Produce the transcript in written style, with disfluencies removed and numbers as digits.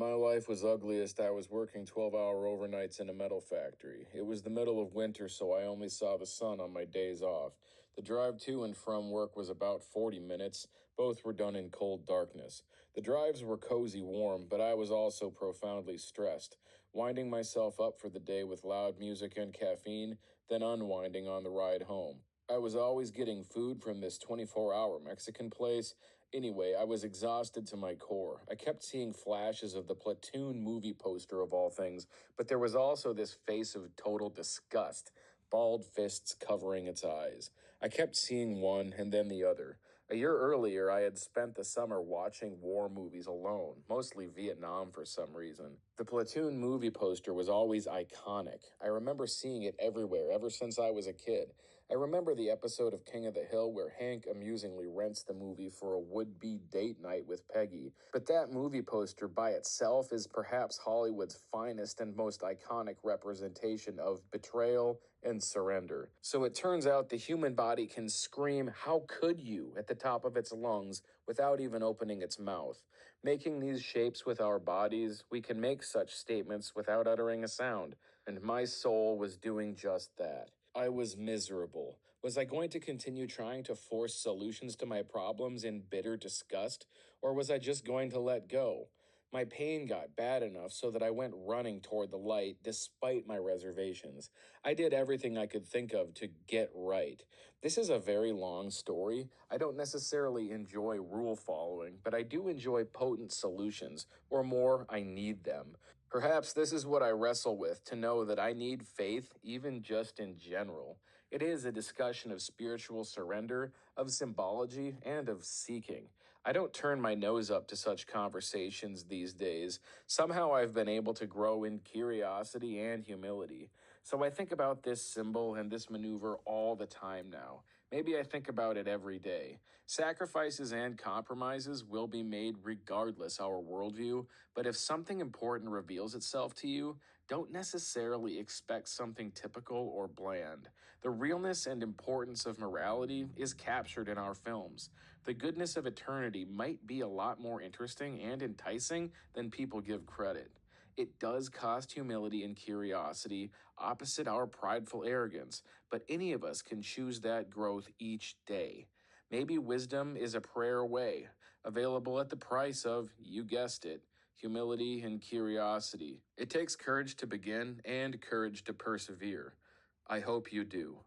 my life was ugliest, I was working 12-hour overnights in a metal factory. It was the middle of winter, so I only saw the sun on my days off. The drive to and from work was about 40 minutes. Both were done in cold darkness. The drives were cozy warm, but I was also profoundly stressed, winding myself up for the day with loud music and caffeine, then unwinding on the ride home. I was always getting food from this 24-hour Mexican place. Anyway, I was exhausted to my core. I kept seeing flashes of the Platoon movie poster of all things, but there was also this face of total disgust, balled fists covering its eyes. I kept seeing one and then the other. A year earlier, I had spent the summer watching war movies alone, mostly Vietnam for some reason. The Platoon movie poster was always iconic. I remember seeing it everywhere ever since I was a kid. I remember the episode of King of the Hill where Hank amusingly rents the movie for a would-be date night with Peggy. But that movie poster by itself is perhaps Hollywood's finest and most iconic representation of betrayal and surrender. So it turns out the human body can scream, "How could you?" at the top of its lungs without even opening its mouth. Making these shapes with our bodies, we can make such statements without uttering a sound, and my soul was doing just that. I was miserable. Was I going to continue trying to force solutions to my problems in bitter disgust, or was I just going to let go? My pain got bad enough so that I went running toward the light despite my reservations. I did everything I could think of to get right. This is a very long story. I don't necessarily enjoy rule following, but I do enjoy potent solutions, or more, I need them. Perhaps this is what I wrestle with, to know that I need faith, even just in general. It is a discussion of spiritual surrender, of symbology, and of seeking. I don't turn my nose up to such conversations these days. Somehow I've been able to grow in curiosity and humility. So I think about this symbol and this maneuver all the time now. Maybe I think about it every day. Sacrifices and compromises will be made regardless our worldview, but if something important reveals itself to you, don't necessarily expect something typical or bland. The realness and importance of morality is captured in our films. The goodness of eternity might be a lot more interesting and enticing than people give credit. It does cost humility and curiosity, opposite our prideful arrogance, but any of us can choose that growth each day. Maybe wisdom is a prayer away, available at the price of, you guessed it, humility and curiosity. It takes courage to begin and courage to persevere. I hope you do.